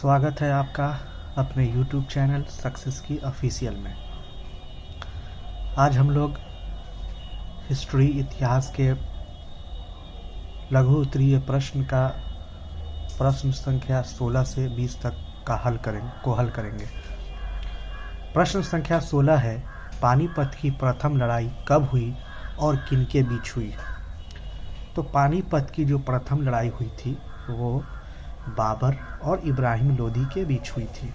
स्वागत है आपका अपने YouTube चैनल सक्सेस की ऑफिशियल में। आज हम लोग हिस्ट्री इतिहास के लघु उत्तरीय प्रश्न संख्या 16 से 20 तक का हल करेंगे। प्रश्न संख्या 16 है, पानीपत की प्रथम लड़ाई कब हुई और किनके बीच हुई? तो पानीपत की जो प्रथम लड़ाई हुई थी वो बाबर और इब्राहिम लोदी के बीच हुई थी।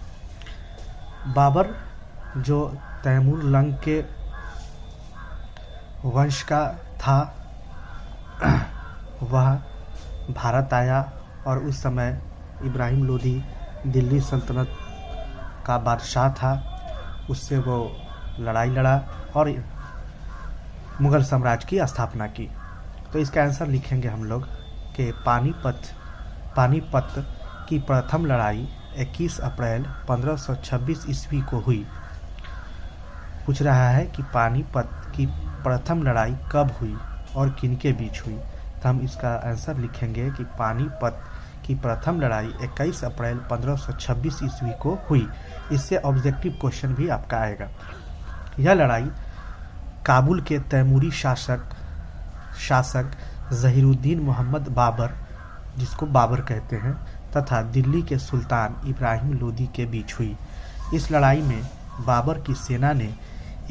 बाबर जो तैमूर लंग के वंश का था, वह भारत आया और उस समय इब्राहिम लोदी दिल्ली सल्तनत का बादशाह था। उससे वो लड़ाई लड़ा और मुगल साम्राज्य की स्थापना की। तो इसका आंसर लिखेंगे हम लोग कि पानीपत की प्रथम लड़ाई 21 अप्रैल 1526 ईस्वी को हुई। पूछ रहा है कि पानीपत की प्रथम लड़ाई कब हुई और किनके बीच हुई। तो हम इसका आंसर लिखेंगे कि पानीपत की प्रथम लड़ाई 21 अप्रैल 1526 ईस्वी को हुई। इससे ऑब्जेक्टिव क्वेश्चन भी आपका आएगा। यह लड़ाई काबुल के तैमूरी शासक ज़हीरुद्दीन मोहम्मद बाबर, जिसको बाबर कहते हैं, तथा दिल्ली के सुल्तान इब्राहिम लोदी के बीच हुई। इस लड़ाई में बाबर की सेना ने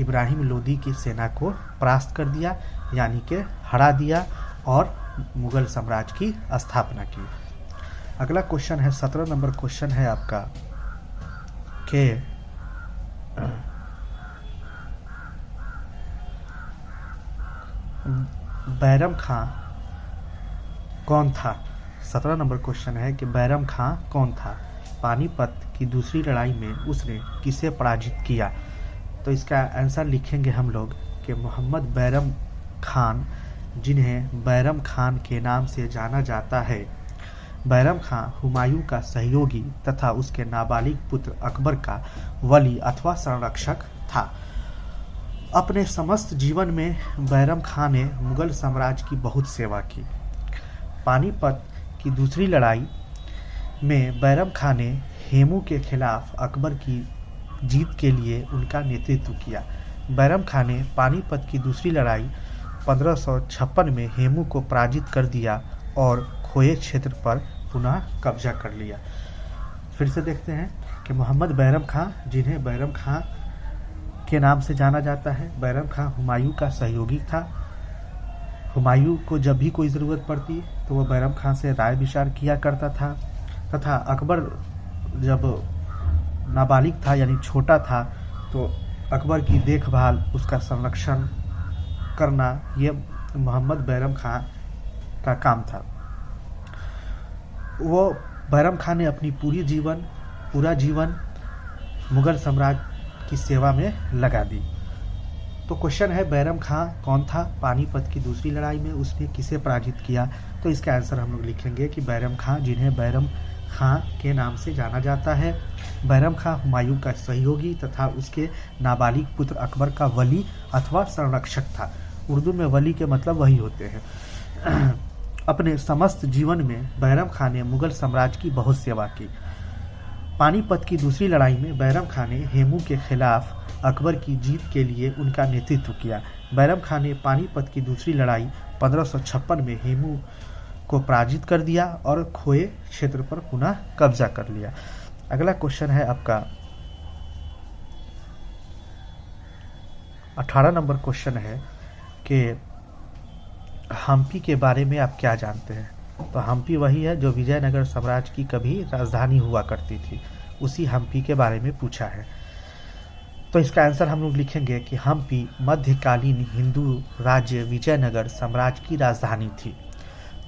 इब्राहिम लोदी की सेना को परास्त कर दिया, यानी कि हरा दिया और मुगल साम्राज्य की स्थापना की। अगला क्वेश्चन है 17 नंबर क्वेश्चन है आपका कि बैरम खां कौन था। 17 नंबर क्वेश्चन है कि बैरम खां कौन था? पानीपत की दूसरी लड़ाई में उसने किसे पराजित किया? तो इसका आंसर लिखेंगे हम लोग कि मोहम्मद बैरम खान, जिन्हें बैरम खान के नाम से जाना जाता है। बैरम खां हुमायूं का सहयोगी तथा उसके नाबालिग पुत्र अकबर का वली अथवा संरक्षक था। अपने समस्त जीवन में बैरम खां ने मुगल साम्राज्य की बहुत सेवा की। पानीपत की दूसरी लड़ाई में बैरम खां ने हेमू के खिलाफ अकबर की जीत के लिए उनका नेतृत्व किया। बैरम खां ने पानीपत की दूसरी लड़ाई 1556 में हेमू को पराजित कर दिया और खोए क्षेत्र पर पुनः कब्जा कर लिया। फिर से देखते हैं कि मोहम्मद बैरम खां, जिन्हें बैरम खां के नाम से जाना जाता है। बैरम खां हुमायूं का सहयोगी था। हुमायूं को जब भी कोई ज़रूरत पड़ती तो वह बैरम खां से राय विचार किया करता था, तथा अकबर जब नाबालिग था यानी छोटा था तो अकबर की देखभाल, उसका संरक्षण करना, ये मोहम्मद बैरम खां का काम था। वो बैरम खां ने अपनी पूरा जीवन मुगल साम्राज्य की सेवा में लगा दी। तो क्वेश्चन है बैरम खां कौन था? पानीपत की दूसरी लड़ाई में उसने किसे पराजित किया? तो इसका आंसर हम लोग लिखेंगे कि बैरम खां, जिन्हें बैरम खां के नाम से जाना जाता है। बैरम खां हुमायूं का सहयोगी तथा उसके नाबालिग पुत्र अकबर का वली अथवा संरक्षक था। उर्दू में वली के मतलब वही होते हैं। अपने समस्त जीवन में बैरम खां ने मुगल साम्राज्य की बहुत सेवा की। पानीपत की दूसरी लड़ाई में बैरम खां ने हेमू के खिलाफ अकबर की जीत के लिए उनका नेतृत्व किया। बैरम खां ने पानीपत की दूसरी लड़ाई 1556 में हेमू को पराजित कर दिया और खोए क्षेत्र पर पुनः कब्जा कर लिया। अगला क्वेश्चन है आपका 18 नंबर क्वेश्चन है कि हम्पी के बारे में आप क्या जानते हैं? तो हम्पी वही है जो विजयनगर साम्राज्य की कभी राजधानी हुआ करती थी, उसी हम्पी के बारे में पूछा है। तो इसका आंसर हम लोग लिखेंगे कि हम्पी मध्यकालीन हिंदू राज्य विजयनगर साम्राज्य की राजधानी थी।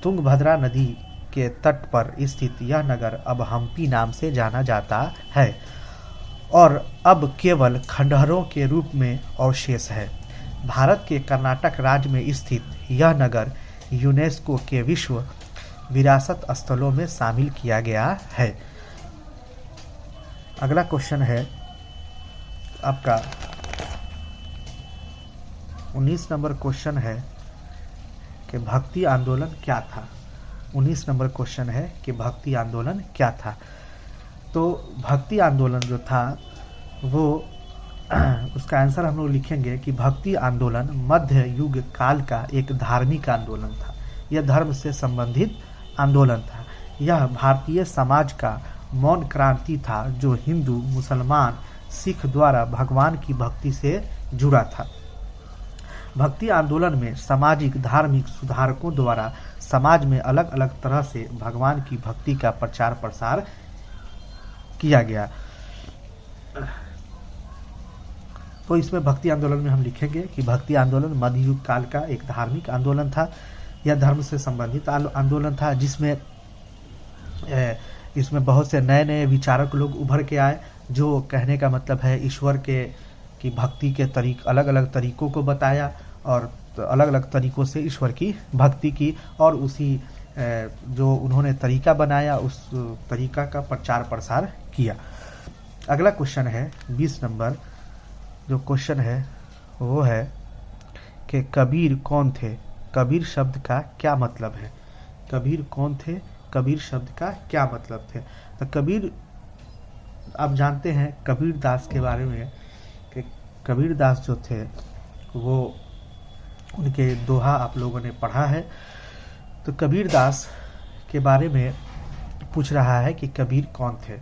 तुंगभद्रा नदी के तट पर स्थित यह नगर अब हम्पी नाम से जाना जाता है और अब केवल खंडहरों के रूप में अवशेष है। भारत के कर्नाटक राज्य में स्थित यह नगर यूनेस्को के विश्व विरासत स्थलों में शामिल किया गया है। अगला क्वेश्चन है आपका 19 नंबर क्वेश्चन है कि भक्ति आंदोलन क्या था। 19 नंबर क्वेश्चन है कि भक्ति आंदोलन क्या था। तो भक्ति आंदोलन जो था वो उसका आंसर हम लोग लिखेंगे कि भक्ति आंदोलन मध्य युग काल का एक धार्मिक आंदोलन था। यह धर्म से संबंधित आंदोलन था। यह भारतीय समाज का मौन क्रांति था जो हिंदू, मुसलमान, सिख द्वारा भगवान की भक्ति से जुड़ा था। भक्ति आंदोलन में सामाजिक धार्मिक सुधारकों द्वारा समाज में अलग अलग तरह से भगवान की भक्ति का प्रचार प्रसार किया गया। तो इसमें भक्ति आंदोलन में हम लिखेंगे कि भक्ति आंदोलन मध्य युग काल का एक धार्मिक आंदोलन था। यह धर्म से संबंधित आंदोलन था जिसमें इसमें बहुत से नए नए विचारक लोग उभर के आए, जो कहने का मतलब है ईश्वर के की भक्ति के अलग अलग तरीकों को बताया और अलग अलग तरीकों से ईश्वर की भक्ति की, और उसी जो उन्होंने तरीका बनाया उस तरीका का प्रचार प्रसार किया। अगला क्वेश्चन है 20 नंबर। जो क्वेश्चन है वो है कि कबीर कौन थे? कबीर शब्द का क्या मतलब है? कबीर कौन थे? कबीर शब्द का क्या मतलब थे? तो कबीर, आप जानते हैं कबीर दास के बारे में कि कबीर दास जो थे वो उनके दोहा आप लोगों ने पढ़ा है। तो कबीर दास के बारे में पूछ रहा है कि कबीर कौन थे।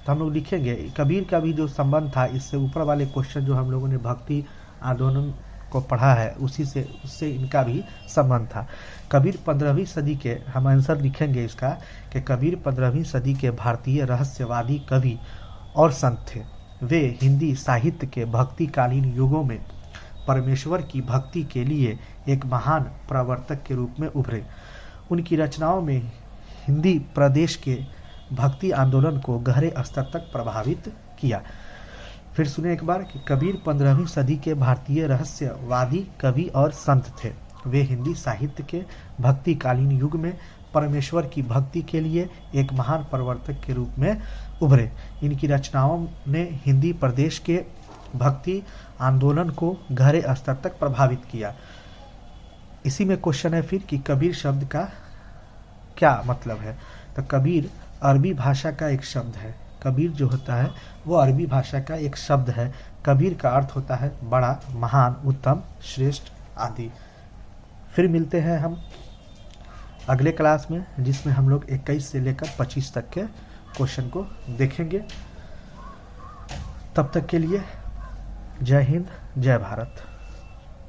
तो हम लोग लिखेंगे कबीर का भी जो संबंध था इससे ऊपर वाले क्वेश्चन जो हम लोगों ने भक्ति आंदोलन को पढ़ा है उससे इनका भी संबंध था। कबीर 15वीं सदी के, हम आंसर लिखेंगे इसका कि कबीर 15वीं सदी के भारतीय रहस्यवादी कवि और संत थे। वे हिंदी साहित्य के भक्तिकालीन युगों में परमेश्वर की भक्ति के लिए एक महान प्रवर्तक के रूप में उभरे। उनकी रचनाओं में हिंदी प्रदेश के भक्ति आंदोलन को गहरे स्तर तक प्रभावित किया। फिर सुने एक बार कि कबीर 15वीं सदी के भारतीय रहस्यवादी कवि और संत थे। वे हिंदी साहित्य के भक्तिकालीन युग में परमेश्वर की भक्ति के लिए एक महान प्रवर्तक के रूप में उभरे। इनकी रचनाओं ने हिंदी प्रदेश के भक्ति आंदोलन को गहरे स्तर तक प्रभावित किया। इसी में क्वेश्चन है फिर कि कबीर शब्द का क्या मतलब है? तो कबीर अरबी भाषा का एक शब्द है। कबीर जो होता है वो अरबी भाषा का एक शब्द है। कबीर का अर्थ होता है बड़ा, महान, उत्तम, श्रेष्ठ आदि। फिर मिलते हैं हम अगले क्लास में जिसमें हम लोग 21 से लेकर 25 तक के क्वेश्चन को देखेंगे। तब तक के लिए जय हिंद, जय भारत।